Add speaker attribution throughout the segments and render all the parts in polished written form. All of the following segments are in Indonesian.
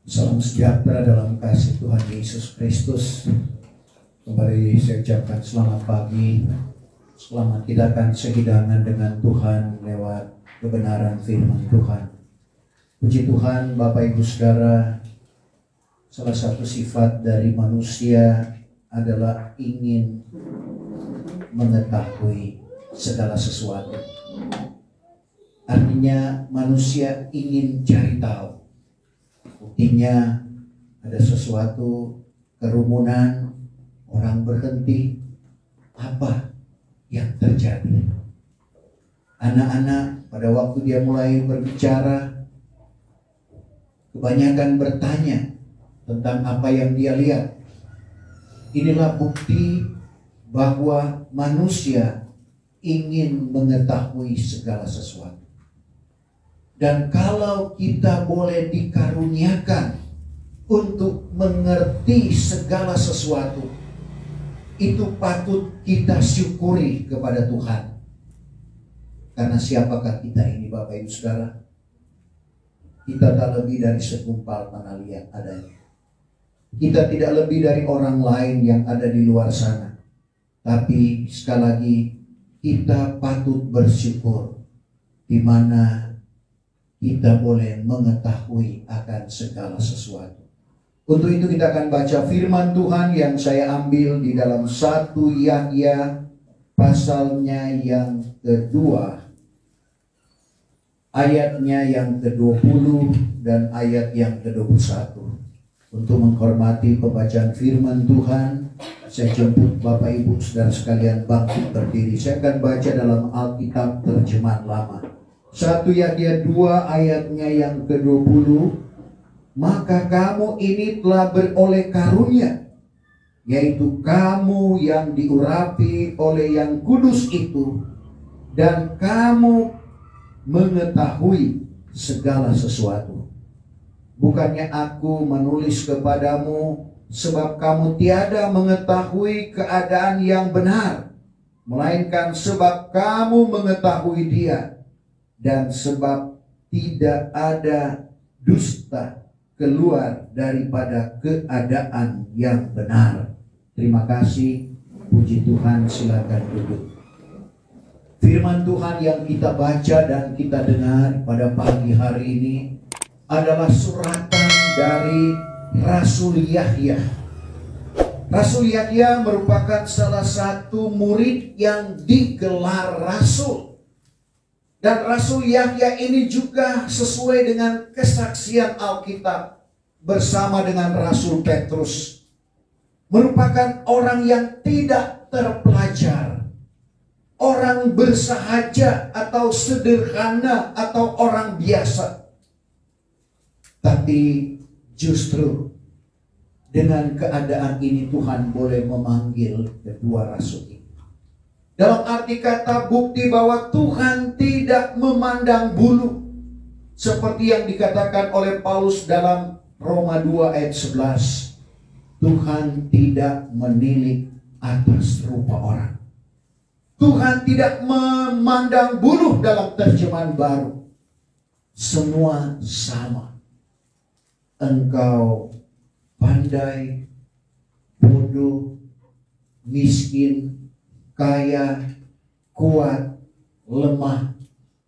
Speaker 1: Salam sejahtera dalam kasih Tuhan Yesus Kristus. Kembali saya ucapkan selamat pagi. Selamat kita akan sehidangan dengan Tuhan lewat kebenaran firman Tuhan. Puji Tuhan Bapak Ibu Saudara, salah satu sifat dari manusia adalah ingin mengetahui segala sesuatu. Artinya manusia ingin cari tahu. Buktinya ada sesuatu kerumunan, orang berhenti, apa yang terjadi? Anak-anak pada waktu dia mulai berbicara, kebanyakan bertanya tentang apa yang dia lihat. Inilah bukti bahwa manusia ingin mengetahui segala sesuatu. Dan kalau kita boleh dikaruniakan untuk mengerti segala sesuatu, itu patut kita syukuri kepada Tuhan. Karena siapakah kita ini Bapak Ibu Saudara? Kita tak lebih dari segumpal tanah liat adanya. Kita tidak lebih dari orang lain yang ada di luar sana. Tapi sekali lagi kita patut bersyukur di mana kita boleh mengetahui akan segala sesuatu. Untuk itu kita akan baca firman Tuhan yang saya ambil di dalam 1 Yahya pasalnya yang kedua, ayatnya yang ke-20 dan ayat yang ke-21. Untuk menghormati pembacaan firman Tuhan, saya jemput Bapak Ibu Saudara sekalian bangkit berdiri. Saya akan baca dalam Alkitab terjemahan lama. 1 Yahya 2 ayatnya yang ke-20. Maka kamu ini telah beroleh karunia, yaitu kamu yang diurapi oleh yang kudus itu, dan kamu mengetahui segala sesuatu. Bukannya aku menulis kepadamu sebab kamu tiada mengetahui keadaan yang benar, melainkan sebab kamu mengetahui Dia, dan sebab tidak ada dusta keluar daripada keadaan yang benar. Terima kasih. Puji Tuhan, silakan duduk. Firman Tuhan yang kita baca dan kita dengar pada pagi hari ini adalah suratan dari Rasul Yahya. Rasul Yahya merupakan salah satu murid yang digelar rasul. Dan Rasul Yahya ini juga sesuai dengan kesaksian Alkitab bersama dengan Rasul Petrus, merupakan orang yang tidak terpelajar, orang bersahaja atau sederhana atau orang biasa. Tapi justru dengan keadaan ini Tuhan boleh memanggil kedua rasul ini. Dalam arti kata bukti bahwa Tuhan tidak memandang bulu, seperti yang dikatakan oleh Paulus dalam Roma 2 ayat 11. Tuhan tidak menilik atas rupa orang. Tuhan tidak memandang bulu dalam terjemahan baru. Semua sama. Engkau pandai, bodoh, miskin, kaya, kuat, lemah,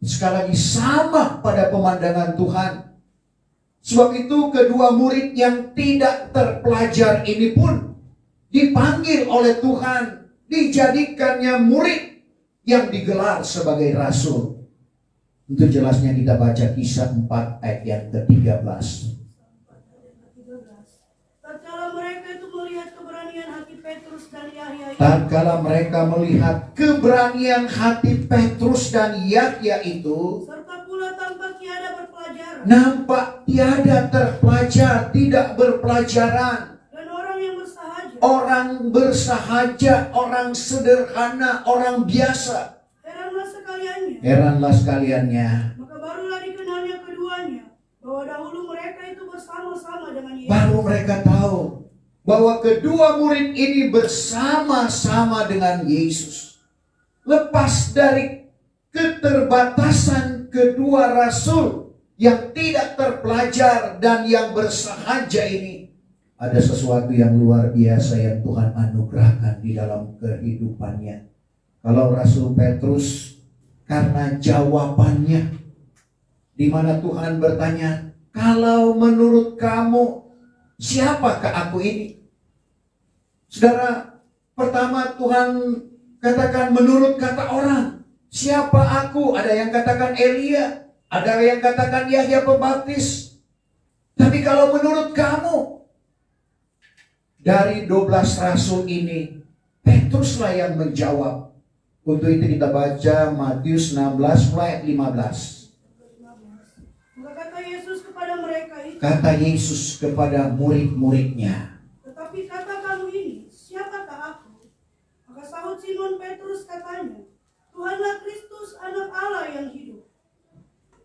Speaker 1: sekali lagi sama pada pemandangan Tuhan. Sebab itu kedua murid yang tidak terpelajar ini pun dipanggil oleh Tuhan, dijadikannya murid yang digelar sebagai rasul. Untuk jelasnya kita baca Kisah 4 ayat yang ke-13. Tatkala mereka melihat keberanian hati Petrus dan Yahya itu,
Speaker 2: serta pula tampak tiada berpelajaran,
Speaker 1: nampak tiada terpelajar, tidak berpelajaran,
Speaker 2: dan orang yang bersahaja,
Speaker 1: orang sederhana, orang biasa. Heranlah sekaliannya.
Speaker 2: Maka barulah dikenalnya keduanya bahwa dahulu mereka itu bersama-sama dengan Yesus.
Speaker 1: Baru mereka tahu bahwa kedua murid ini bersama-sama dengan Yesus. Lepas dari keterbatasan kedua rasul yang tidak terpelajar dan yang bersahaja ini, ada sesuatu yang luar biasa yang Tuhan anugerahkan di dalam kehidupannya. Kalau Rasul Petrus, karena jawabannya, di mana Tuhan bertanya, kalau menurut kamu siapakah aku ini? Saudara, pertama Tuhan katakan menurut kata orang, siapa aku? Ada yang katakan Elia, ada yang katakan Yahya Pembaptis. Tapi kalau menurut kamu, dari 12 rasul ini, Petruslah yang menjawab. Untuk itu kita baca Matius 16 ayat 15.
Speaker 2: Maka kata Yesus kepada mereka itu,
Speaker 1: Kata Yesus kepada murid-muridnya,
Speaker 2: tetapi kata kamu ini, siapakah aku? Maka sahut Simon Petrus katanya, Tuhanlah Kristus, Anak Allah yang hidup.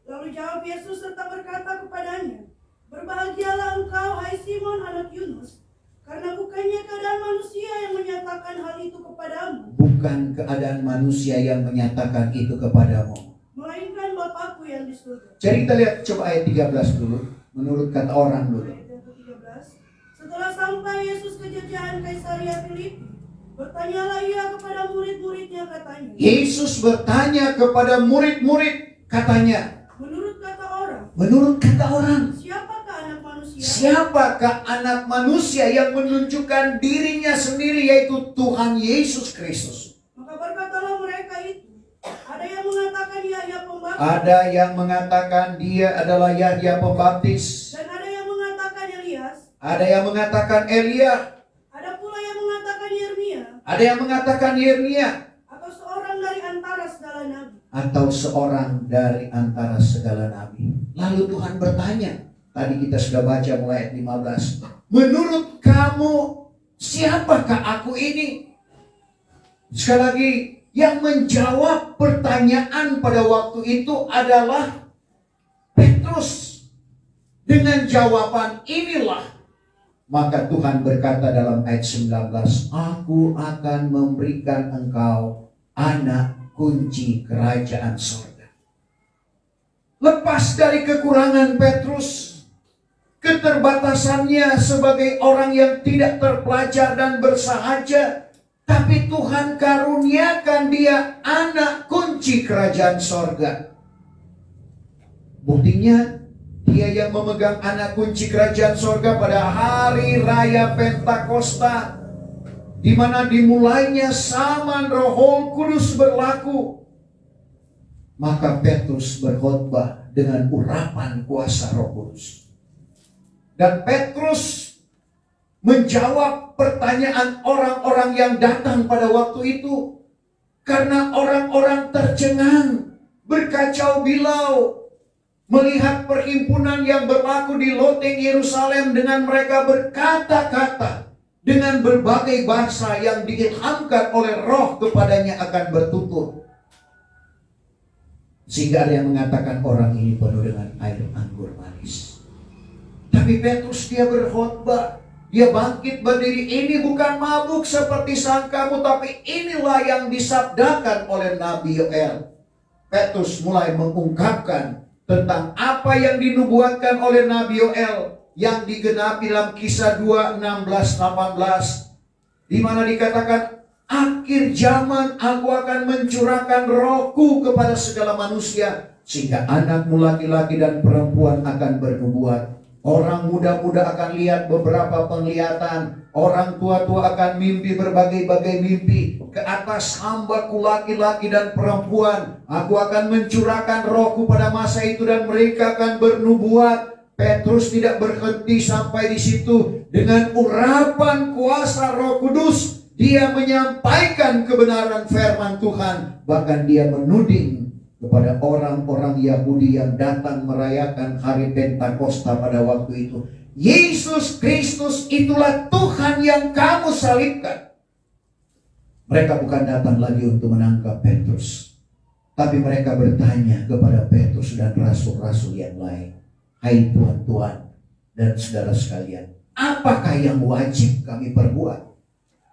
Speaker 2: Lalu jawab Yesus serta berkata kepadanya, berbahagialah engkau, hai Simon anak Yunus, karena bukannya keadaan manusia yang menyatakan hal itu kepadamu,
Speaker 1: bukan keadaan manusia yang menyatakan itu kepadamu,
Speaker 2: melainkan Bapakku yang di surga.
Speaker 1: Jadi kita lihat coba ayat 13 dulu, menurut kata orang dulu.
Speaker 2: Ayat yang ke-13. Setelah sampai Yesus ke jajahan Kaisaria Filipi, bertanyalah ia kepada murid-muridnya katanya,
Speaker 1: Yesus bertanya kepada murid-murid katanya, menurut kata orang,
Speaker 2: siapakah anak manusia?
Speaker 1: Siapakah anak manusia yang menunjukkan dirinya sendiri, yaitu Tuhan Yesus Kristus?
Speaker 2: Maka berkatalah mereka itu, ada yang mengatakan Yahya Pembaptis,
Speaker 1: Ada yang mengatakan dia adalah Yahya Pembaptis,
Speaker 2: dan ada yang mengatakan Elias,
Speaker 1: ada yang mengatakan Elia,
Speaker 2: ada pula yang mengatakan Yeremia,
Speaker 1: ada yang mengatakan Yeremia,
Speaker 2: atau seorang dari antara segala nabi.
Speaker 1: atau seorang dari antara segala nabi. Lalu Tuhan bertanya, tadi kita sudah baca mulai ayat 15, menurut kamu siapakah aku ini? Sekali lagi, yang menjawab pertanyaan pada waktu itu adalah Petrus. Dengan jawaban inilah, maka Tuhan berkata dalam ayat 19, aku akan memberikan engkau anak kunci kerajaan surga. Lepas dari kekurangan Petrus, keterbatasannya sebagai orang yang tidak terpelajar dan bersahaja, tapi Tuhan karuniakan dia anak kunci kerajaan surga. Buktinya, dia yang memegang anak kunci kerajaan surga pada hari raya Pentakosta, di mana dimulainya zaman Roh Kudus berlaku. Maka Petrus berkhotbah dengan urapan kuasa Roh Kudus. Dan Petrus menjawab pertanyaan orang-orang yang datang pada waktu itu. Karena orang-orang tercengang, berkacau bilau, melihat perhimpunan yang berlaku di loteng Yerusalem dengan mereka berkata-kata dengan berbagai bahasa yang diilhamkan oleh Roh kepadanya akan bertutur. Sehingga ada yang mengatakan orang ini penuh dengan air anggur manis. Tapi Petrus dia berkhotbah, dia bangkit berdiri, ini bukan mabuk seperti sangkamu, tapi inilah yang disabdakan oleh Nabi Yoel. Petrus mulai mengungkapkan tentang apa yang dinubuatkan oleh Nabi Yoel, yang digenapi dalam Kisah 2, 16, 18, di mana dikatakan, akhir zaman aku akan mencurahkan Rohku kepada segala manusia, sehingga anakmu laki-laki dan perempuan akan bernubuat. Orang muda-muda akan lihat beberapa penglihatan, orang tua-tua akan mimpi berbagai-bagai mimpi. Ke atas hambaku laki-laki dan perempuan, aku akan mencurahkan Rohku pada masa itu dan mereka akan bernubuat. Petrus tidak berhenti sampai di situ. Dengan urapan kuasa Roh Kudus, dia menyampaikan kebenaran firman Tuhan. Bahkan dia menuding kepada orang-orang Yahudi yang datang merayakan hari Pentakosta pada waktu itu, Yesus Kristus itulah Tuhan yang kamu salibkan. Mereka bukan datang lagi untuk menangkap Petrus, tapi mereka bertanya kepada Petrus dan rasul-rasul yang lain, hai tuan-tuan dan saudara sekalian, apakah yang wajib kami perbuat?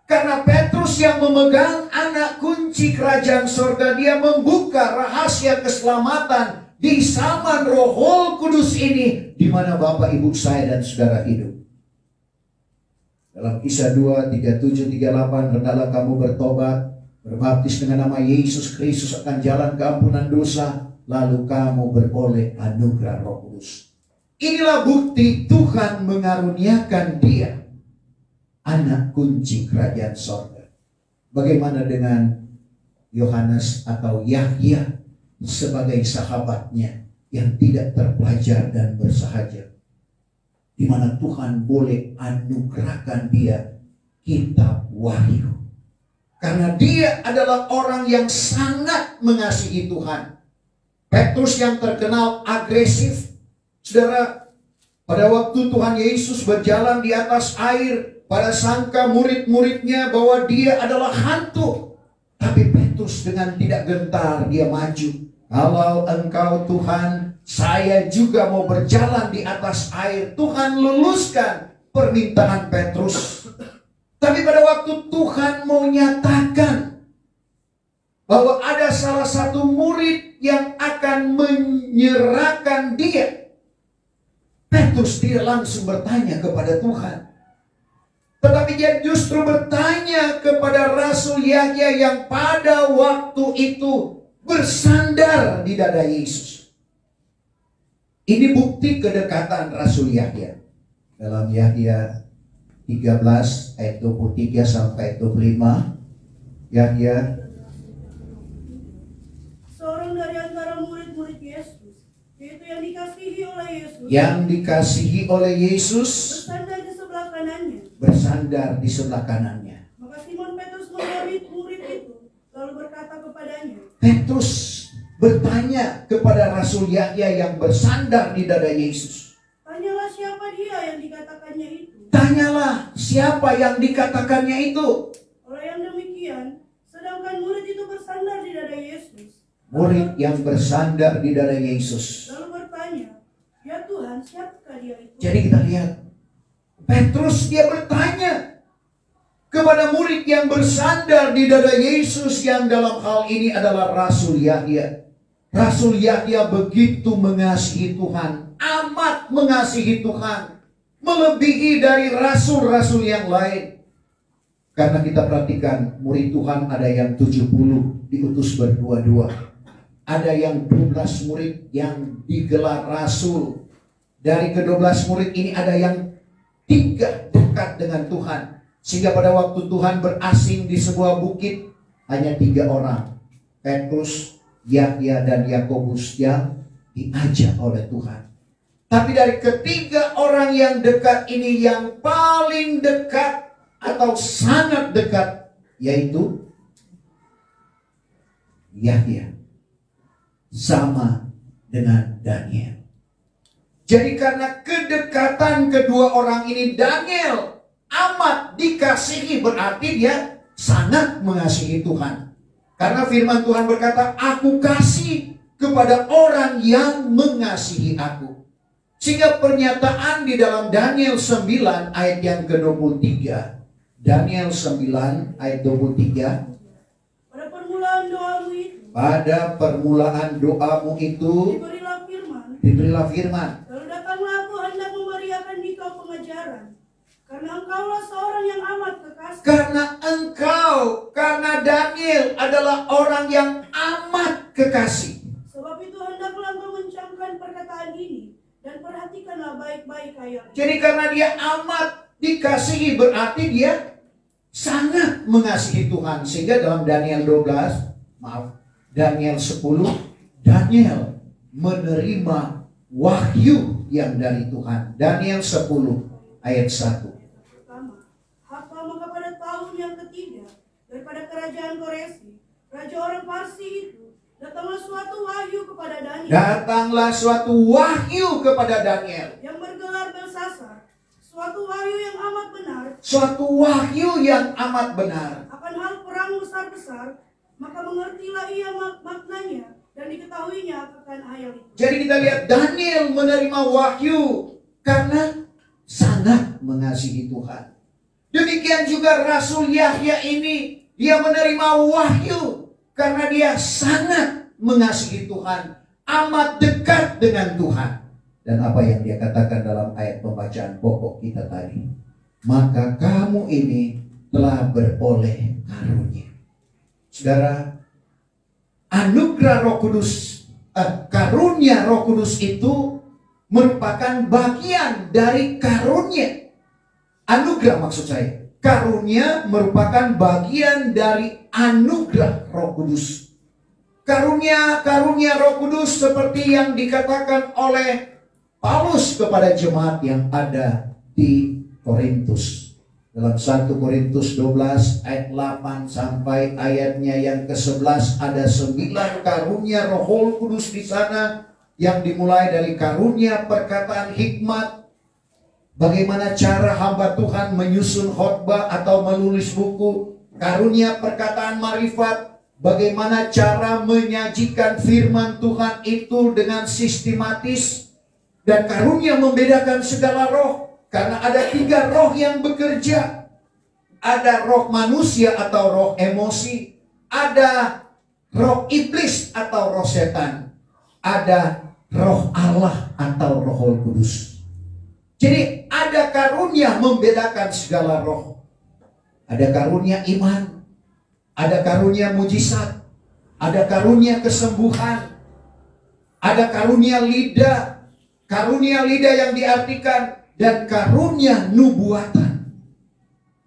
Speaker 1: Karena Petrus yang memegang anak kunci kerajaan surga, dia membuka rahasia keselamatan di zaman Roh Kudus ini, di mana Bapak, Ibu, saya dan saudara hidup. Dalam Kisah 2, 37, 38, hendaklah kamu bertobat, berbaptis dengan nama Yesus Kristus akan jalan keampunan dosa, lalu kamu beroleh anugerah Roh Kudus. Inilah bukti Tuhan mengaruniakan dia anak kunci kerajaan sorga. Bagaimana dengan Yohanes atau Yahya sebagai sahabatnya yang tidak terpelajar dan bersahaja, di mana Tuhan boleh anugerahkan dia kitab Wahyu, karena dia adalah orang yang sangat mengasihi Tuhan. Petrus yang terkenal agresif, saudara, pada waktu Tuhan Yesus berjalan di atas air, pada sangka murid-muridnya bahwa dia adalah hantu. Tapi Petrus dengan tidak gentar dia maju. Kalau engkau Tuhan, saya juga mau berjalan di atas air. Tuhan luluskan permintaan Petrus. Tapi pada waktu Tuhan mau nyatakan bahwa ada salah satu murid yang akan menyerahkan dia, Petrus tidak langsung bertanya kepada Tuhan. Tetapi dia justru bertanya kepada Rasul Yahya yang pada waktu itu bersandar di dada Yesus. Ini bukti kedekatan Rasul Yahya. Dalam Yahya 13 ayat 23 sampai 25. Yahya,
Speaker 2: seorang dari antara murid-murid Yesus, yaitu yang dikasihi oleh Yesus, bersandar di sebelah kanannya. Maka Simon Petrus menjawab murid itu, lalu berkata kepadanya.
Speaker 1: Petrus bertanya kepada Rasul Yahya yang bersandar di dada Yesus.
Speaker 2: Tanyalah siapa dia yang dikatakannya itu. Oleh yang demikian, sedangkan murid itu bersandar di dada Yesus.
Speaker 1: Murid yang bersandar di dada Yesus
Speaker 2: lalu bertanya, ya Tuhan, siapakah dia itu?
Speaker 1: Jadi kita lihat, Petrus dia bertanya kepada murid yang bersandar di dada Yesus, yang dalam hal ini adalah Rasul Yahya. Rasul Yahya begitu mengasihi Tuhan, amat mengasihi Tuhan, melebihi dari rasul-rasul yang lain. Karena kita perhatikan, murid Tuhan ada yang 70 diutus berdua-dua. Ada yang 12 murid yang digelar rasul. Dari ke-12 murid ini ada yang 3 dekat dengan Tuhan. Sehingga pada waktu Tuhan berasing di sebuah bukit, hanya 3 orang. Petrus, Yahya, dan Yakobus yang diajak oleh Tuhan. Tapi dari ketiga orang yang dekat ini, yang paling dekat atau sangat dekat, yaitu Yahya, sama dengan Daniel. Jadi karena kedekatan kedua orang ini, Daniel amat dikasihi, berarti dia sangat mengasihi Tuhan. Karena firman Tuhan berkata, aku kasih kepada orang yang mengasihi aku. Sehingga pernyataan di dalam Daniel 9 ayat yang ke-23. Daniel 9 ayat 23. Pada permulaan doamu itu diberilah firman.
Speaker 2: Lalu datanglah aku hendak memeriahkan dikau pengajaran. Karena engkaulah seorang yang amat kekasih. Karena Daniel adalah orang yang amat kekasih. Sebab itu hendaklah engkau mencamkan perkataan ini, dan perhatikanlah baik-baik ayatnya.
Speaker 1: Jadi karena dia amat dikasihi, berarti dia sangat mengasihi Tuhan. Sehingga dalam Daniel 10, Daniel menerima wahyu yang dari Tuhan. Daniel 10 ayat 1.
Speaker 2: Maka pada tahun yang ketiga daripada kerajaan Koresi, raja orang Parsi itu, datanglah suatu wahyu kepada Daniel. Yang bergelar Belsasar. Suatu wahyu yang amat benar. Akan hal perang besar-besar. Maka mengertilah ia maknanya, dan diketahuinya akan hal itu.
Speaker 1: Jadi kita lihat Daniel menerima wahyu karena sangat mengasihi Tuhan. Demikian juga Rasul Yahya ini, dia menerima wahyu karena dia sangat mengasihi Tuhan, amat dekat dengan Tuhan. Dan apa yang dia katakan dalam ayat pembacaan pokok kita tadi, maka kamu ini telah beroleh karunia. Saudara, anugerah Roh Kudus, karunia Roh Kudus itu merupakan bagian dari karunia. Anugerah maksud saya. Karunia merupakan bagian dari anugerah Roh Kudus. Karunia Roh Kudus seperti yang dikatakan oleh Paulus kepada jemaat yang ada di Korintus. Dalam 1 Korintus 12 ayat 8 sampai ayatnya yang ke-11 ada 9 karunia Roh Kudus di sana, yang dimulai dari karunia perkataan hikmat, bagaimana cara hamba Tuhan menyusun khotbah atau menulis buku, karunia perkataan marifat, bagaimana cara menyajikan firman Tuhan itu dengan sistematis, dan karunia membedakan segala roh, karena ada 3 roh yang bekerja. Ada roh manusia atau roh emosi, ada roh iblis atau roh setan, ada roh Allah atau Roh Kudus. Jadi ada karunia membedakan segala roh. Ada karunia iman, ada karunia mujizat, ada karunia kesembuhan, ada karunia lidah yang diartikan, dan karunia nubuatan.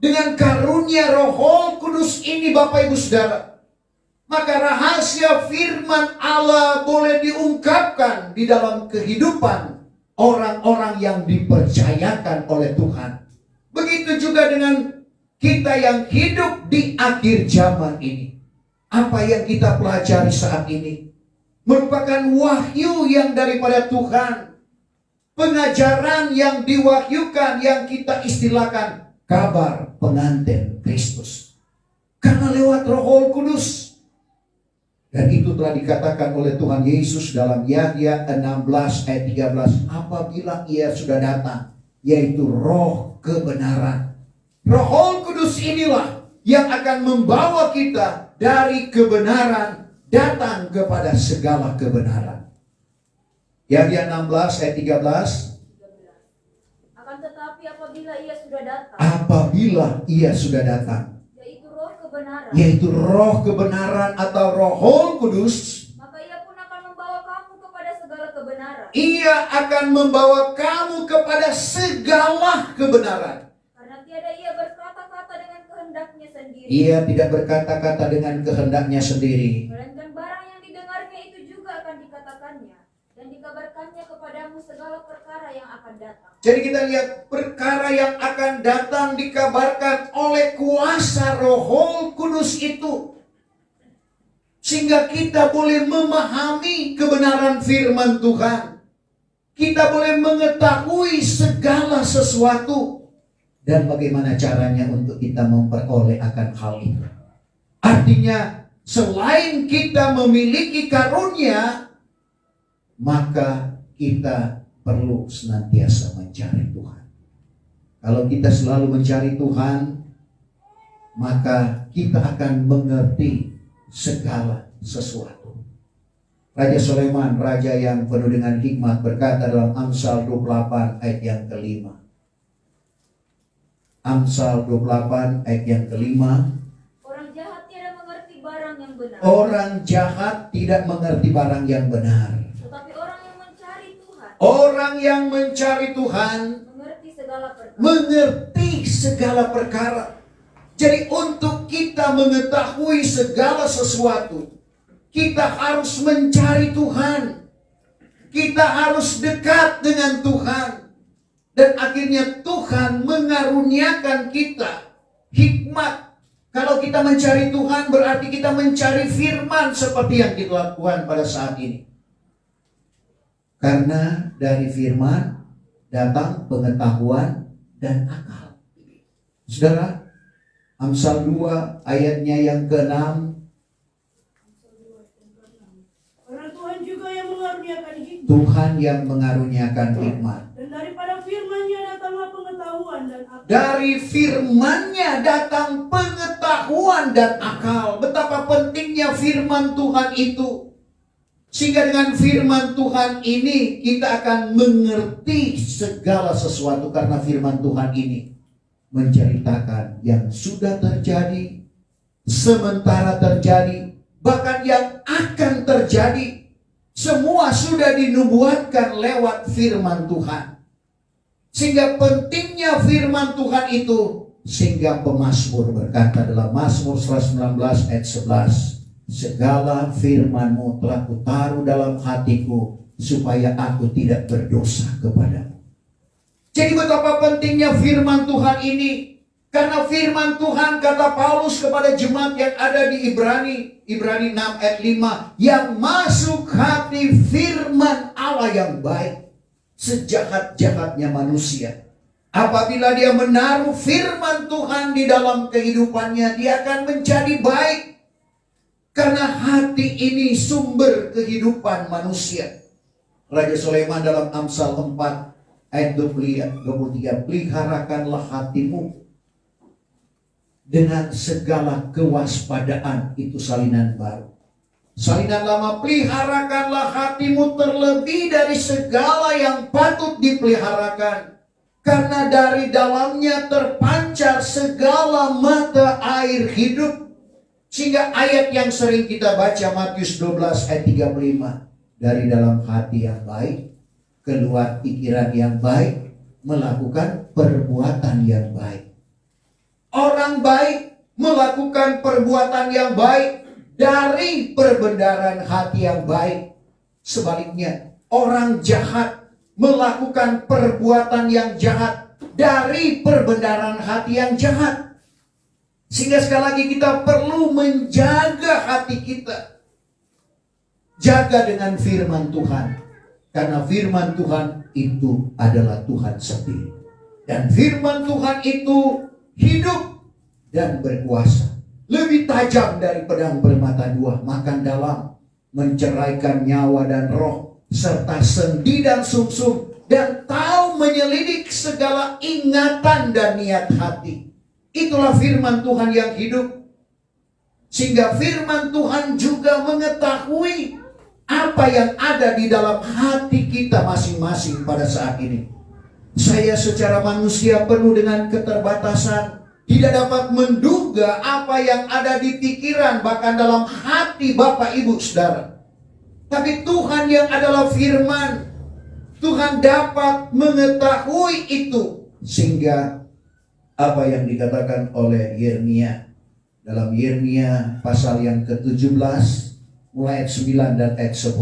Speaker 1: Dengan karunia Roh Kudus ini Bapak Ibu Saudara, maka rahasia firman Allah boleh diungkapkan di dalam kehidupan orang-orang yang dipercayakan oleh Tuhan. Begitu juga dengan kita yang hidup di akhir zaman ini. Apa yang kita pelajari saat ini merupakan wahyu yang daripada Tuhan. Pengajaran yang diwahyukan, yang kita istilahkan kabar pengantin Kristus. Karena lewat Roh Kudus. Dan itu telah dikatakan oleh Tuhan Yesus dalam Yahya 16 ayat 13. Apabila ia sudah datang, yaitu roh kebenaran. Roh Kudus inilah yang akan membawa kita dari kebenaran datang kepada segala kebenaran. Yahya 16 ayat 13.
Speaker 3: Akan tetapi apabila ia sudah datang, yaitu roh kebenaran
Speaker 1: atau Roh Kudus,
Speaker 3: maka ia pun akan membawa kamu kepada segala kebenaran.
Speaker 1: Ia akan membawa kamu kepada segala kebenaran.
Speaker 3: Karena tiada ia berkata-kata dengan kehendaknya sendiri.
Speaker 1: Ia tidak berkata-kata dengan kehendaknya sendiri.
Speaker 3: Melainkan barang yang didengarnya itu juga akan dikatakannya dan dikabarkannya kepadamu segala perkara yang akan datang.
Speaker 1: Jadi kita lihat perkara yang akan datang dikabarkan oleh kuasa Roh Kudus itu. Sehingga kita boleh memahami kebenaran firman Tuhan. Kita boleh mengetahui segala sesuatu. Dan bagaimana caranya untuk kita memperoleh akan hal itu. Artinya selain kita memiliki karunia, maka kita perlu senantiasa mencari Tuhan. Kalau kita selalu mencari Tuhan, maka kita akan mengerti segala sesuatu. Raja Sulaiman, raja yang penuh dengan hikmat, berkata dalam Amsal 28 ayat yang kelima. Amsal 28 ayat yang kelima.
Speaker 3: Orang jahat tidak mengerti barang yang benar.
Speaker 1: Orang jahat tidak mengerti barang yang benar.
Speaker 3: Tetapi orang yang mencari Tuhan,
Speaker 1: orang yang mencari Tuhan mengerti segala perkara. Jadi untuk kita mengetahui segala sesuatu, kita harus mencari Tuhan. Kita harus dekat dengan Tuhan. Dan akhirnya Tuhan mengaruniakan kita hikmat. Kalau kita mencari Tuhan berarti kita mencari firman seperti yang kita lakukan pada saat ini. Karena dari firman datang pengetahuan dan akal. Saudara, Amsal 2 ayatnya yang ke-6.
Speaker 2: Karena Tuhan juga yang mengaruniakan hikmat.
Speaker 1: Tuhan yang mengaruniakan hikmat.
Speaker 2: Dan daripada firman-Nya datanglah pengetahuan dan akal.
Speaker 1: Dari firman-Nya datang pengetahuan dan akal. Betapa pentingnya firman Tuhan itu. Sehingga dengan firman Tuhan ini kita akan mengerti segala sesuatu, karena firman Tuhan ini menceritakan yang sudah terjadi, sementara terjadi, bahkan yang akan terjadi. Semua sudah dinubuatkan lewat firman Tuhan. Sehingga pentingnya firman Tuhan itu, sehingga pemazmur berkata dalam Mazmur 119 ayat 11, segala firman-Mu telah kutaruh dalam hatiku, supaya aku tidak berdosa kepadamu. Jadi betapa pentingnya firman Tuhan ini. Karena firman Tuhan, kata Paulus kepada jemaat yang ada di Ibrani 6 ayat 5, yang masuk hati firman Allah yang baik, sejahat-jahatnya manusia. Apabila dia menaruh firman Tuhan di dalam kehidupannya, dia akan menjadi baik. Karena hati ini sumber kehidupan manusia. Raja Sulaiman dalam Amsal 4 ayat 23, peliharakanlah hatimu dengan segala kewaspadaan. Itu salinan baru. Salinan lama, peliharakanlah hatimu terlebih dari segala yang patut dipeliharakan, karena dari dalamnya terpancar segala mata air hidup. Sehingga ayat yang sering kita baca, Matius 12 ayat 35, dari dalam hati yang baik keluar pikiran yang baik, melakukan perbuatan yang baik. Orang baik melakukan perbuatan yang baik dari perbendaharaan hati yang baik. Sebaliknya, orang jahat melakukan perbuatan yang jahat dari perbendaharaan hati yang jahat. Sehingga sekali lagi kita perlu menjaga hati kita. Jaga dengan firman Tuhan. Karena firman Tuhan itu adalah Tuhan sendiri. Dan firman Tuhan itu hidup dan berkuasa. Lebih tajam dari pedang bermata dua, makan dalam, menceraikan nyawa dan roh, serta sendi dan sumsum, dan tahu menyelidik segala ingatan dan niat hati. Itulah firman Tuhan yang hidup. Sehingga firman Tuhan juga mengetahui apa yang ada di dalam hati kita masing-masing pada saat ini. Saya secara manusia penuh dengan keterbatasan, tidak dapat menduga apa yang ada di pikiran, bahkan dalam hati Bapak Ibu Saudara. Tapi Tuhan yang adalah firman, Tuhan dapat mengetahui itu. Sehingga apa yang dikatakan oleh Yeremia dalam Yeremia pasal yang ke-17 mulai ayat 9 dan ayat 10.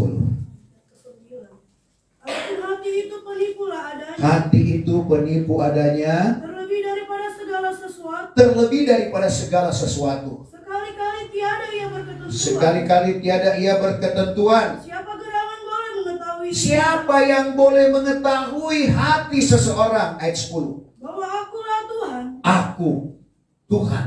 Speaker 2: Hati itu penipulah adanya.
Speaker 1: Hati itu penipu adanya.
Speaker 2: Terlebih daripada segala sesuatu.
Speaker 1: Terlebih daripada segala sesuatu.
Speaker 2: Sekali-kali tiada ia berketentuan.
Speaker 1: Sekali-kali tiada ia berketentuan.
Speaker 2: Siapa gerangan boleh mengetahui?
Speaker 1: Siapa yang boleh mengetahui hati seseorang? Ayat 10.
Speaker 2: Bahwa akulah Tuhan.
Speaker 1: Aku, Tuhan,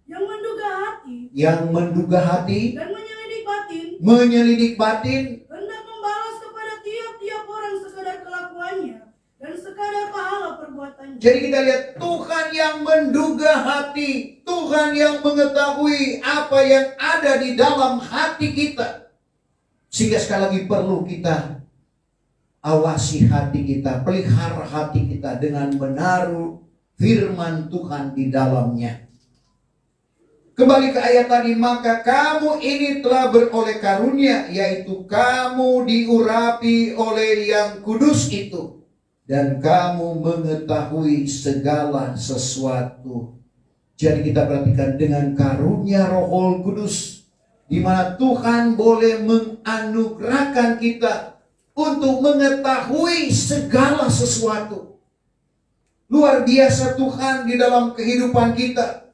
Speaker 2: Yang menduga hati.
Speaker 1: yang menduga hati,
Speaker 2: Dan menyelidik batin.
Speaker 1: menyelidik batin,
Speaker 2: Hendak membalas kepada tiap-tiap orang sekadar kelakuannya. Dan sekadar pahala perbuatannya.
Speaker 1: Jadi kita lihat Tuhan yang menduga hati, Tuhan yang mengetahui apa yang ada di dalam hati kita. Sehingga sekali lagi perlu kita awasi hati kita, pelihara hati kita dengan menaruh firman Tuhan di dalamnya. Kembali ke ayat tadi, maka kamu ini telah beroleh karunia, yaitu kamu diurapi oleh Yang Kudus itu, dan kamu mengetahui segala sesuatu. Jadi kita perhatikan dengan karunia Roh Kudus, di mana Tuhan boleh menganugerahkan kita untuk mengetahui segala sesuatu. Luar biasa Tuhan di dalam kehidupan kita.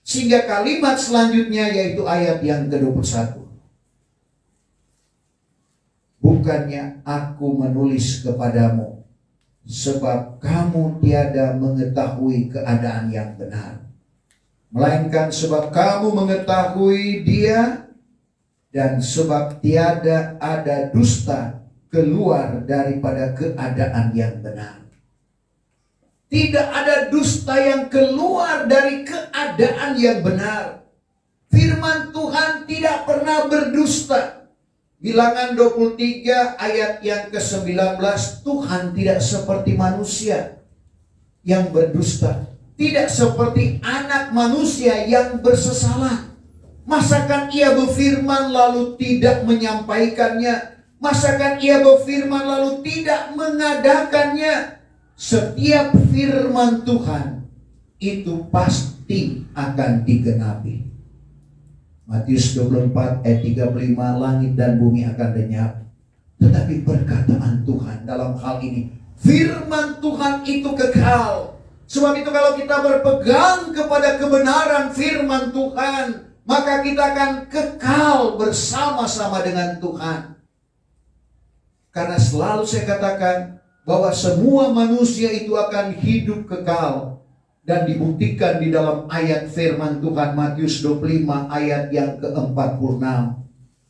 Speaker 1: Sehingga kalimat selanjutnya yaitu ayat yang ke-21. Bukannya aku menulis kepadamu, sebab kamu tiada mengetahui keadaan yang benar, melainkan sebab kamu mengetahui Dia, dan sebab tiada ada dusta keluar daripada keadaan yang benar. Tidak ada dusta yang keluar dari keadaan yang benar. Firman Tuhan tidak pernah berdusta. Bilangan 23 ayat yang ke-19, Tuhan tidak seperti manusia yang berdusta, tidak seperti anak manusia yang bersesalah. Masakan ia berfirman lalu tidak menyampaikannya? Masakan ia berfirman lalu tidak mengadakannya? Setiap firman Tuhan itu pasti akan digenapi. Matius 24 ayat 35, langit dan bumi akan lenyap, tetapi perkataan Tuhan dalam hal ini, firman Tuhan itu kekal. Sebab itu kalau kita berpegang kepada kebenaran firman Tuhan, maka kita akan kekal bersama-sama dengan Tuhan. Karena selalu saya katakan bahwa semua manusia itu akan hidup kekal. Dan dibuktikan di dalam ayat firman Tuhan Matius 25 ayat yang ke-46.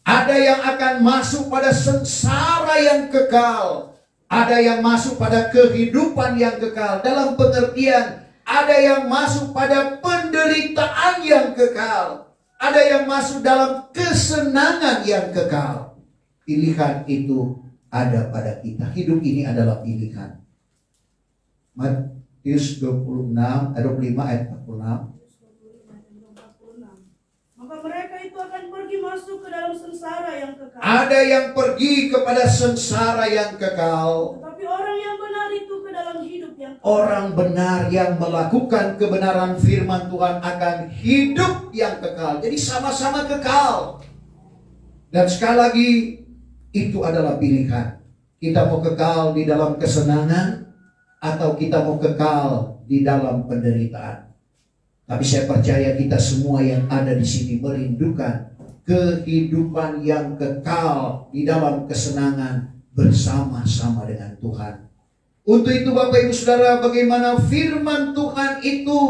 Speaker 1: Ada yang akan masuk pada sengsara yang kekal. Ada yang masuk pada kehidupan yang kekal. Dalam pengertian, ada yang masuk pada penderitaan yang kekal. Ada yang masuk dalam kesenangan yang kekal. Pilihan itu ada pada kita. Hidup ini adalah pilihan. Matius 25 ayat 46.
Speaker 2: Maka mereka itu akan pergi masuk ke dalam sengsara yang kekal.
Speaker 1: Ada yang pergi kepada sengsara yang kekal.
Speaker 2: Tetapi orang yang benar itu ke dalam hidup yang kekal.
Speaker 1: Orang benar yang melakukan kebenaran firman Tuhan akan hidup yang kekal. Jadi sama-sama kekal. Dan sekali lagi, itu adalah pilihan. Kita mau kekal di dalam kesenangan, atau kita mau kekal di dalam penderitaan. Tapi saya percaya kita semua yang ada di sini merindukan kehidupan yang kekal di dalam kesenangan bersama-sama dengan Tuhan. Untuk itu Bapak Ibu Saudara, bagaimana firman Tuhan itu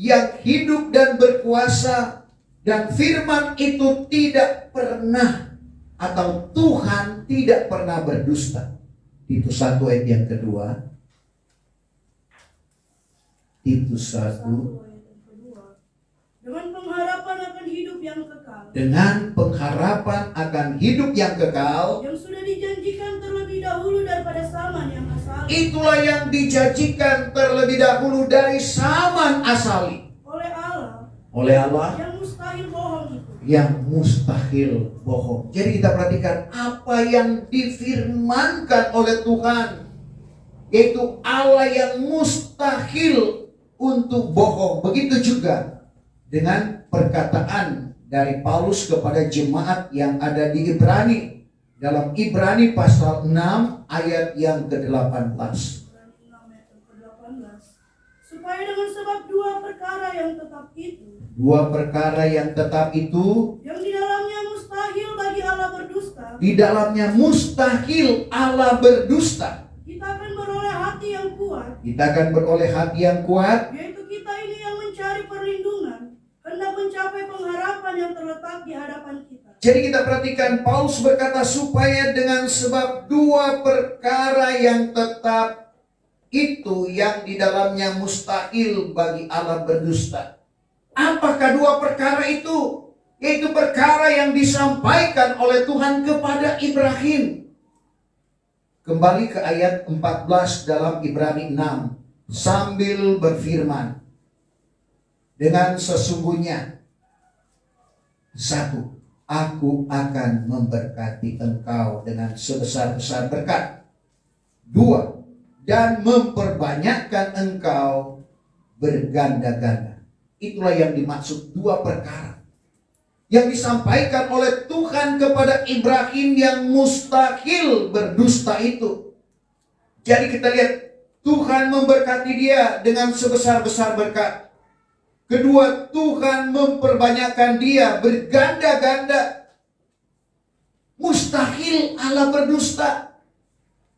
Speaker 1: yang hidup dan berkuasa, dan firman itu tidak pernah, atau Tuhan tidak pernah berdusta. Itu 1 ayat yang kedua. Titus 1.
Speaker 2: Dengan pengharapan akan hidup yang kekal.
Speaker 1: Dengan pengharapan akan hidup yang kekal.
Speaker 2: Yang sudah dijanjikan terlebih dahulu daripada zaman yang asal.
Speaker 1: Itulah yang dijanjikan terlebih dahulu dari zaman asali.
Speaker 2: Oleh Allah.
Speaker 1: Oleh Allah.
Speaker 2: Yang mustahil bohong itu.
Speaker 1: Yang mustahil bohong. Jadi kita perhatikan apa yang difirmankan oleh Tuhan. Yaitu Allah yang mustahil untuk bohong. Begitu juga dengan perkataan dari Paulus kepada jemaat yang ada di Ibrani. Dalam Ibrani pasal 6 ayat yang ke-18.
Speaker 2: Supaya dengan sebab dua perkara yang tetap itu.
Speaker 1: Dua perkara yang tetap itu.
Speaker 2: Yang di dalamnya mustahil bagi Allah berdusta.
Speaker 1: Di dalamnya mustahil Allah berdusta.
Speaker 2: Kita akan beroleh hati yang kuat.
Speaker 1: Kita akan beroleh hati yang kuat.
Speaker 2: Yaitu kita ini yang mencari perlindungan, hendak mencapai pengharapan yang terletak di hadapan kita.
Speaker 1: Jadi kita perhatikan Paulus berkata supaya dengan sebab dua perkara yang tetap itu yang di dalamnya mustahil bagi Allah berdusta. Apakah dua perkara itu? Yaitu perkara yang disampaikan oleh Tuhan kepada Ibrahim. Kembali ke ayat 14 dalam Ibrani 6. Sambil berfirman, dengan sesungguhnya, 1, aku akan memberkati engkau dengan sebesar-besar berkat. 2, dan memperbanyakkan engkau berganda-ganda. Itulah yang dimaksud dua perkara yang disampaikan oleh Tuhan kepada Ibrahim yang mustahil berdusta itu. Jadi kita lihat Tuhan memberkati dia dengan sebesar-besar berkat. Kedua, Tuhan memperbanyakkan dia berganda-ganda. Mustahil Allah berdusta.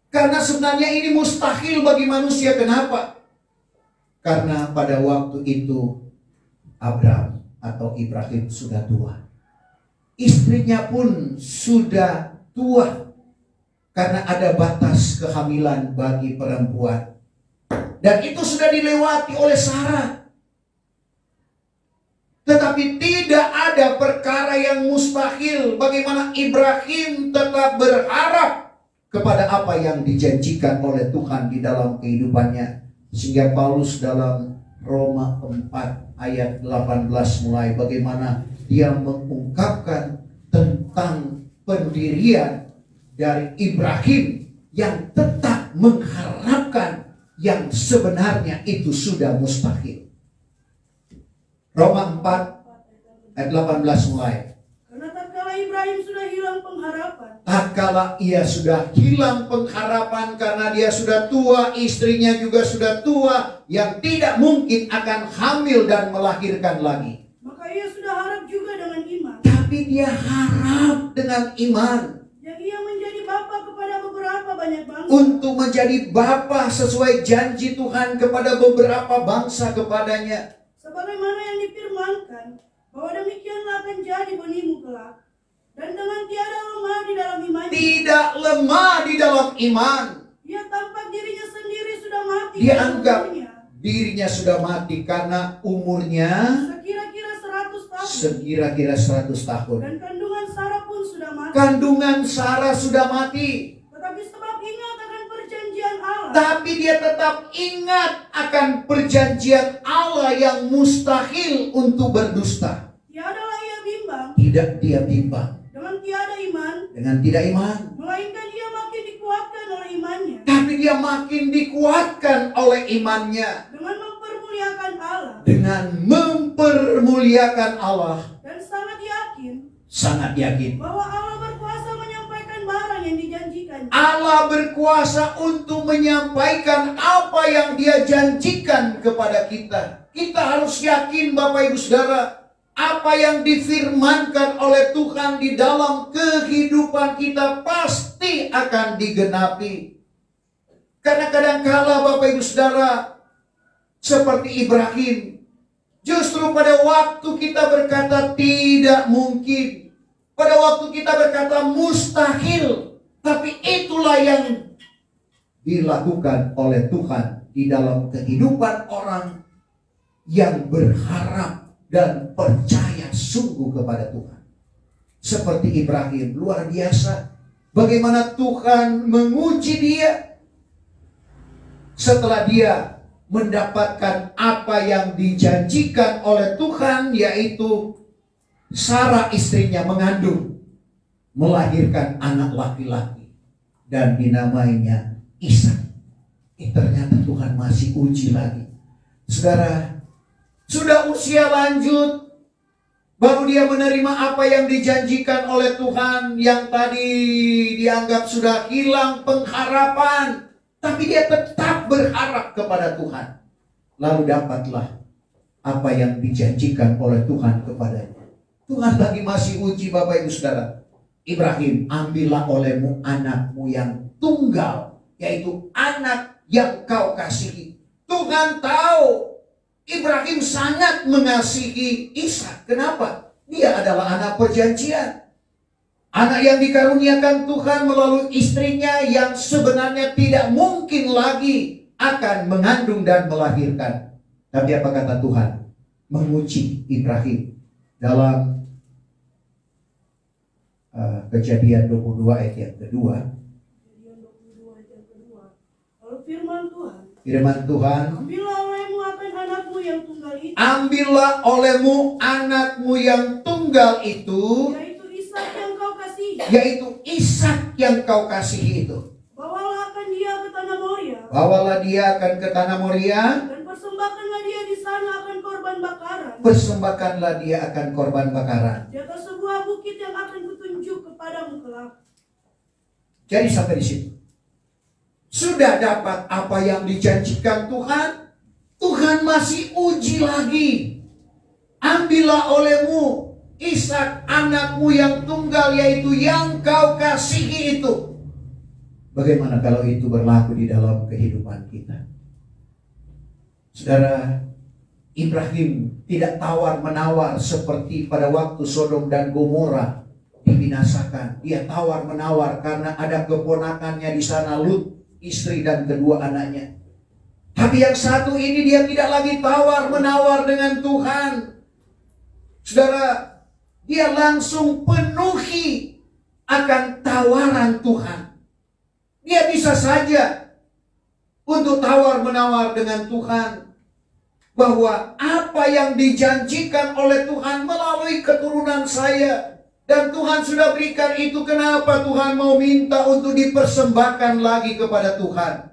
Speaker 1: Karena sebenarnya ini mustahil bagi manusia. Kenapa? Karena pada waktu itu Abraham atau Ibrahim sudah tua. Istrinya pun sudah tua. Karena ada batas kehamilan bagi perempuan. Dan itu sudah dilewati oleh Sarah. Tetapi tidak ada perkara yang mustahil. Bagaimana Ibrahim tetap berharap kepada apa yang dijanjikan oleh Tuhan di dalam kehidupannya. Sehingga Paulus dalam Roma 4 ayat 18 mulai bagaimana dia mengungkapkan tentang pendirian dari Ibrahim yang tetap mengharapkan yang sebenarnya itu sudah mustahil. Roma 4 ayat 18 mulai.
Speaker 2: Karena tatkala Ibrahim sudah hilang pengharapan,
Speaker 1: Tatkala ia sudah hilang pengharapan karena dia sudah tua, istrinya juga sudah tua, yang tidak mungkin akan hamil dan melahirkan lagi.
Speaker 2: maka ia sudah harap juga dengan iman,
Speaker 1: Tapi dia harap dengan iman
Speaker 2: yang ia menjadi bapa kepada beberapa banyak bangsa.
Speaker 1: untuk menjadi bapa sesuai janji Tuhan kepada beberapa bangsa kepadanya.
Speaker 2: Sebagaimana yang difirmankan, bahwa demikianlah akan jadi benihmu kelak. Dan dengan tiada lemah di dalam imannya,
Speaker 1: Tidak lemah di dalam iman.
Speaker 2: ia tampak dirinya sendiri sudah mati.
Speaker 1: Dia
Speaker 2: karena
Speaker 1: anggap
Speaker 2: umurnya.
Speaker 1: dirinya sudah mati karena umurnya
Speaker 2: Sekira-kira 100 tahun.
Speaker 1: sekira-kira 100 tahun.
Speaker 2: Dan kandungan Sarah pun sudah mati.
Speaker 1: Kandungan Sarah sudah mati.
Speaker 2: Tetapi sebab ingat akan perjanjian Allah,
Speaker 1: Tapi dia tetap ingat akan perjanjian Allah yang mustahil untuk berdusta.
Speaker 2: tiadalah ia bimbang
Speaker 1: Tidak dia bimbang
Speaker 2: dengan tiada iman,
Speaker 1: dengan tidak iman.
Speaker 2: melainkan ia makin dikuatkan oleh imannya,
Speaker 1: Tapi dia makin dikuatkan oleh imannya.
Speaker 2: dengan mempermuliakan Allah,
Speaker 1: Dengan mempermuliakan Allah.
Speaker 2: dan sangat yakin
Speaker 1: Sangat yakin.
Speaker 2: bahwa Allah berkuasa menyampaikan barang yang dijanjikannya.
Speaker 1: Allah berkuasa untuk menyampaikan apa yang dia janjikan kepada kita. Kita harus yakin Bapak Ibu Saudara, apa yang difirmankan oleh Tuhan di dalam kehidupan kita pasti akan digenapi. Karena kadang-kala Bapak Ibu Saudara, seperti Ibrahim, justru pada waktu kita berkata tidak mungkin, pada waktu kita berkata mustahil, tapi itulah yang dilakukan oleh Tuhan di dalam kehidupan orang yang berharap dan percaya sungguh kepada Tuhan. Seperti Ibrahim, luar biasa bagaimana Tuhan menguji dia setelah dia mendapatkan apa yang dijanjikan oleh Tuhan, yaitu Sarah istrinya mengandung, melahirkan anak laki-laki dan dinamainya Ishak. Ternyata Tuhan masih uji lagi. Saudara, sudah usia lanjut, baru dia menerima apa yang dijanjikan oleh Tuhan, yang tadi dianggap sudah hilang pengharapan, tapi dia tetap berharap kepada Tuhan. Lalu dapatlah apa yang dijanjikan oleh Tuhan kepadanya. Tuhan lagi masih uji Bapak Ibu Saudara. Ibrahim, ambillah olehmu anakmu yang tunggal, yaitu anak yang kau kasihi. Tuhan tahu Ibrahim sangat mengasihi Ishak. Kenapa? Dia adalah anak perjanjian. Anak yang dikaruniakan Tuhan melalui istrinya yang sebenarnya tidak mungkin lagi akan mengandung dan melahirkan. Tapi apa kata Tuhan? Menguji Ibrahim dalam Kejadian 22 ayat yang kedua.
Speaker 2: Kejadian 22 ayat yang kedua. Lalu firman Tuhan,
Speaker 1: Ambillah
Speaker 2: olehmu akan anakmu yang tunggal itu,
Speaker 1: ambillah olehmu anakmu yang tunggal itu,
Speaker 2: yaitu Ishak yang kau kasihi.
Speaker 1: yaitu Ishak yang kau kasihi itu.
Speaker 2: Bawalah akan dia ke tanah Moria,
Speaker 1: Bawalah dia akan ke tanah Moria,
Speaker 2: dan persembahkanlah dia di sana akan korban bakaran.
Speaker 1: persembahkanlah dia akan korban bakaran.
Speaker 2: Di atas sebuah bukit yang akan kutunjuk kepadamu kelak.
Speaker 1: Jadi sampai di situ. Sudah dapat apa yang dijanjikan Tuhan, Tuhan masih uji lagi. Ambillah olehmu Ishak anakmu yang tunggal, yaitu yang kau kasihi itu. Bagaimana kalau itu berlaku di dalam kehidupan kita? Saudara, Ibrahim tidak tawar-menawar seperti pada waktu Sodom dan Gomora dibinasakan. Dia tawar-menawar karena ada keponakannya di sana, Lut, istri dan kedua anaknya. Tapi yang satu ini dia tidak lagi tawar-menawar dengan Tuhan. Saudara, dia langsung penuhi akan tawaran Tuhan. Dia bisa saja untuk tawar-menawar dengan Tuhan bahwa apa yang dijanjikan oleh Tuhan melalui keturunan saya, dan Tuhan sudah berikan itu, kenapa Tuhan mau minta untuk dipersembahkan lagi kepada Tuhan?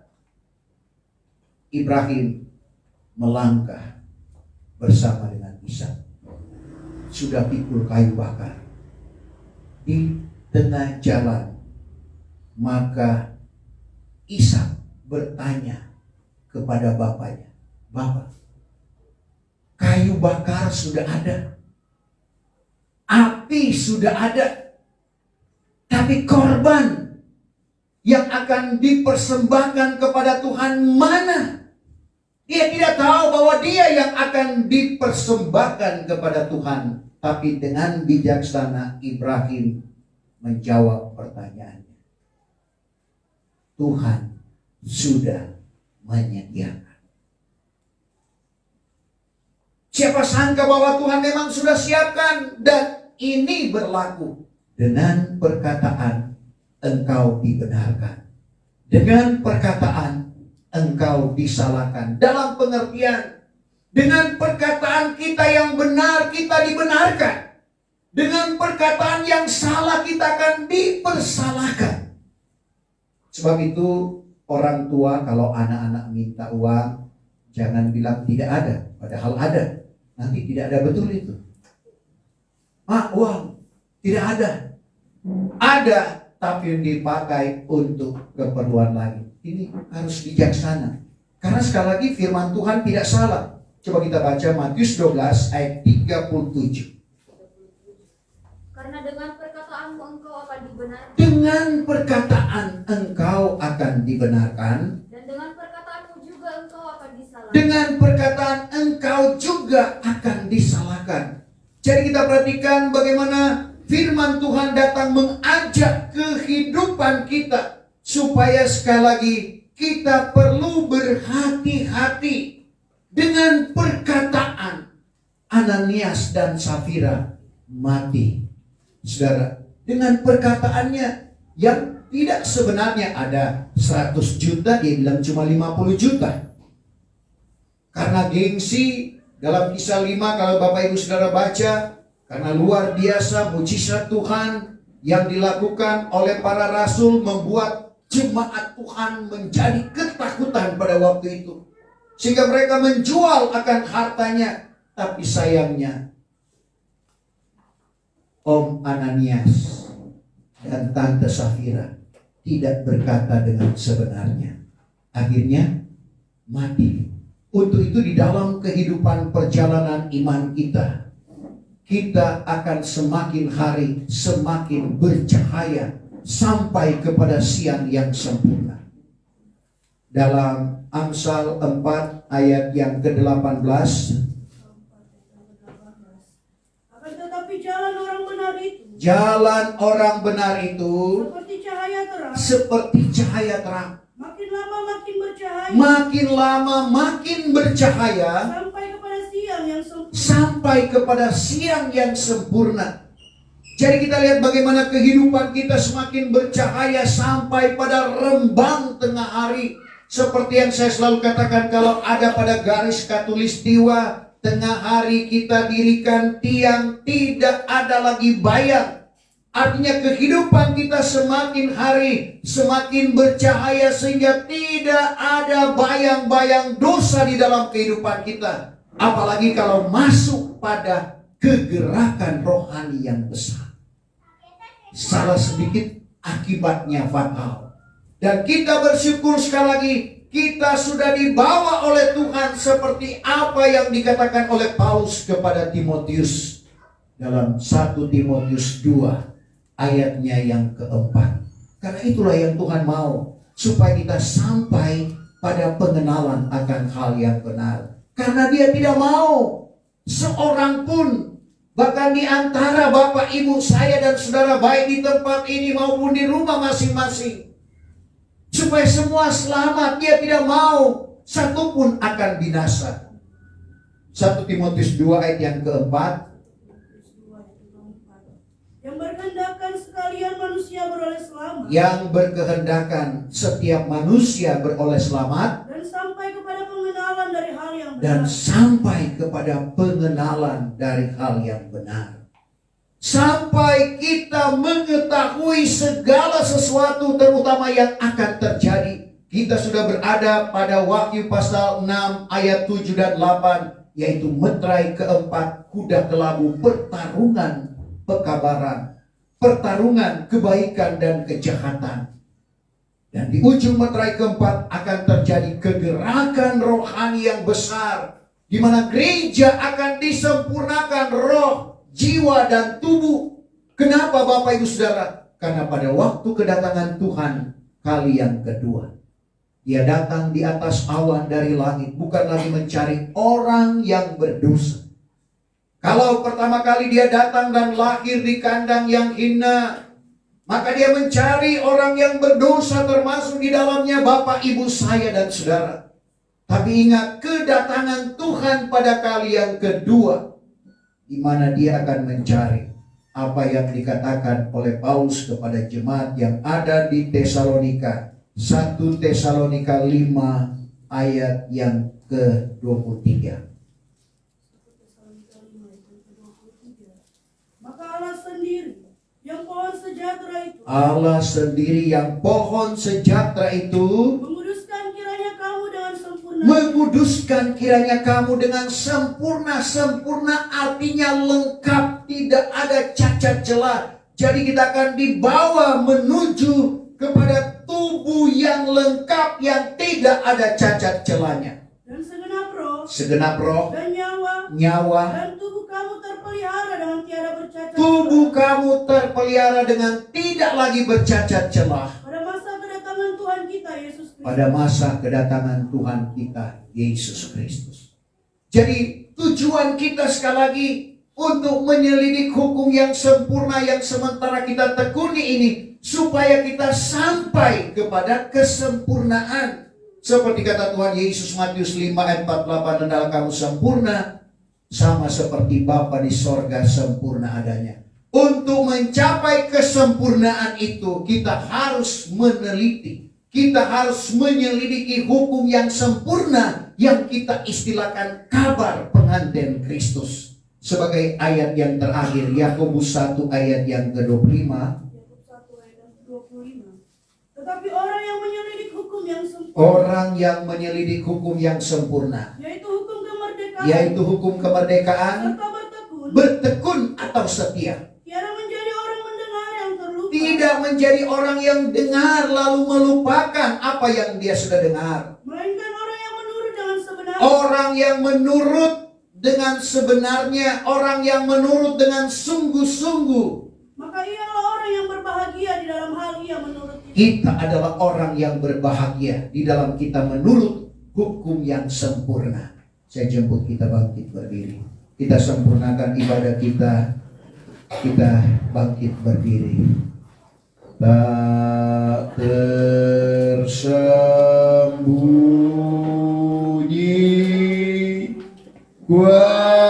Speaker 1: Ibrahim melangkah bersama dengan Ishak. Sudah pikul kayu bakar di tengah jalan, maka Ishak bertanya kepada bapaknya, "Bapak, kayu bakar sudah ada, api sudah ada, tapi korban yang akan dipersembahkan kepada Tuhan mana?" Dia tidak tahu bahwa dia yang akan dipersembahkan kepada Tuhan. Tapi dengan bijaksana Ibrahim menjawab pertanyaannya. Tuhan sudah menyediakan. Siapa sangka bahwa Tuhan memang sudah siapkan, dan ini berlaku. Dengan perkataan engkau dibenarkan, dengan perkataan engkau disalahkan. Dalam pengertian, dengan perkataan kita yang benar kita dibenarkan, dengan perkataan yang salah kita akan dipersalahkan. Sebab itu orang tua kalau anak-anak minta uang, jangan bilang tidak ada, padahal ada. Nanti tidak ada, betul itu. Uang tidak ada. Ada, tapi dipakai untuk keperluan lain. Ini harus bijaksana. Karena sekali lagi firman Tuhan tidak salah. Coba kita baca Matius 12 ayat 37.
Speaker 3: Karena dengan perkataanmu engkau akan dibenarkan.
Speaker 1: Dengan perkataan engkau akan dibenarkan.
Speaker 3: Dan dengan perkataanmu juga engkau akan disalahkan.
Speaker 1: Dengan perkataan engkau juga akan disalahkan. Jadi kita perhatikan bagaimana firman Tuhan datang mengajak kehidupan kita. Supaya sekali lagi kita perlu berhati-hati dengan perkataan. Ananias dan Safira mati. Saudara, dengan perkataannya yang tidak sebenarnya ada 100 juta, dia bilang cuma 50 juta. Karena gengsi, dalam Kisah 5 kalau Bapak Ibu Saudara baca, karena luar biasa mujizat Tuhan yang dilakukan oleh para rasul membuat jemaat Tuhan menjadi ketakutan pada waktu itu. Sehingga mereka menjual akan hartanya. Tapi sayangnya, Om Ananias dan Tante Safira tidak berkata dengan sebenarnya. Akhirnya mati. Untuk itu di dalam kehidupan perjalanan iman kita, kita akan semakin hari semakin bercahaya sampai kepada siang yang sempurna. Dalam Amsal 4 ayat yang ke-18.
Speaker 2: Akan tetapi jalan orang benar itu,
Speaker 1: Jalan orang benar itu
Speaker 2: seperti cahaya terang,
Speaker 1: seperti cahaya terang.
Speaker 2: makin lama makin bercahaya,
Speaker 1: Makin lama makin bercahaya
Speaker 2: sampai kepada siang yang sempurna.
Speaker 1: sampai kepada siang yang sempurna. Jadi kita lihat bagaimana kehidupan kita semakin bercahaya sampai pada rembang tengah hari. Seperti yang saya selalu katakan, kalau ada pada garis khatulistiwa, tengah hari kita dirikan tiang, tidak ada lagi bayang. Artinya kehidupan kita semakin hari semakin bercahaya sehingga tidak ada bayang-bayang dosa di dalam kehidupan kita. Apalagi kalau masuk pada kegerakan rohani yang besar. Salah sedikit akibatnya fatal. Dan kita bersyukur sekali lagi, kita sudah dibawa oleh Tuhan seperti apa yang dikatakan oleh Paulus kepada Timotius dalam 1 Timotius 2 ayatnya yang keempat. Karena itulah yang Tuhan mau, supaya kita sampai pada pengenalan akan hal yang benar. Karena Dia tidak mau seorang pun, bahkan di antara Bapak Ibu saya dan saudara, baik di tempat ini maupun di rumah masing-masing, supaya semua selamat. Dia tidak mau satupun akan binasa. 1 Timotius 2 ayat yang keempat.
Speaker 2: sekalian manusia beroleh selamat.
Speaker 1: Yang berkehendakan setiap manusia beroleh selamat.
Speaker 2: Dan sampai kepada pengenalan dari hal yang benar.
Speaker 1: Dan sampai kepada pengenalan dari hal yang benar. Sampai kita mengetahui segala sesuatu terutama yang akan terjadi. Kita sudah berada pada Wahyu pasal 6 ayat 7 dan 8. Yaitu meterai keempat, kuda kelabu, pertarungan pekabaran. Pertarungan kebaikan dan kejahatan. Dan di ujung meterai keempat akan terjadi kegerakan rohani yang besar. Di mana gereja akan disempurnakan roh, jiwa dan tubuh. Kenapa Bapak Ibu Saudara? Karena pada waktu kedatangan Tuhan kali yang kedua, Dia datang di atas awan dari langit, bukan lagi mencari orang yang berdosa. Kalau pertama kali Dia datang dan lahir di kandang yang hina, maka Dia mencari orang yang berdosa, termasuk di dalamnya Bapak, Ibu, saya dan saudara. Tapi ingat, kedatangan Tuhan pada kali yang kedua, di mana Dia akan mencari apa yang dikatakan oleh Paulus kepada jemaat yang ada di Tesalonika. 1 Tesalonika 5 ayat yang ke-23.
Speaker 2: Maka Allah sendiri yang pohon sejahtera itu,
Speaker 1: Allah sendiri yang pohon sejahtera itu
Speaker 2: menguduskan kiranya kamu dengan sempurna.
Speaker 1: menguduskan kiranya kamu dengan sempurna. Sempurna artinya lengkap, tidak ada cacat celah. Jadi kita akan dibawa menuju kepada tubuh yang lengkap, yang tidak ada cacat celahnya.
Speaker 2: Dan
Speaker 1: Segenap roh
Speaker 2: dan
Speaker 1: nyawa
Speaker 2: dan tubuh kamu terpelihara dengan tiada bercacat.
Speaker 1: Tubuh kamu terpelihara dengan tidak lagi bercacat celah.
Speaker 2: Pada masa kedatangan Tuhan kita Yesus Kristus.
Speaker 1: Pada masa kedatangan Tuhan kita Yesus Kristus. Jadi tujuan kita sekali lagi untuk menyelidik hukum yang sempurna yang sementara kita tekuni ini, supaya kita sampai kepada kesempurnaan. Seperti kata Tuhan Yesus Matius 5 ayat 48, hendaklah kamu sempurna sama seperti Bapa di sorga sempurna adanya. Untuk mencapai kesempurnaan itu kita harus meneliti, kita harus menyelidiki hukum yang sempurna yang kita istilahkan kabar pengantin Kristus. Sebagai ayat yang terakhir, Yakobus 1 ayat yang ke-25.
Speaker 2: Tetapi orang yang menyelidik hukum yang sempurna,
Speaker 1: Orang yang menyelidik hukum yang sempurna,
Speaker 2: yaitu hukum kemerdekaan,
Speaker 1: serta
Speaker 2: bertekun,
Speaker 1: bertekun atau setia.
Speaker 2: tiada menjadi orang mendengar yang terlupa,
Speaker 1: Tidak menjadi orang yang dengar lalu melupakan apa yang dia sudah dengar.
Speaker 2: melainkan orang yang menurut dengan sebenarnya.
Speaker 1: Orang yang menurut dengan sebenarnya, orang yang menurut dengan sungguh-sungguh.
Speaker 2: Maka ialah orang yang berbahagia di dalam hal ia menurut itu.
Speaker 1: Kita adalah orang yang berbahagia di dalam kita menurut hukum yang sempurna. Saya jemput kita bangkit berdiri. Kita sempurnakan ibadah kita. Kita bangkit berdiri. Tak tersembunyi kuasa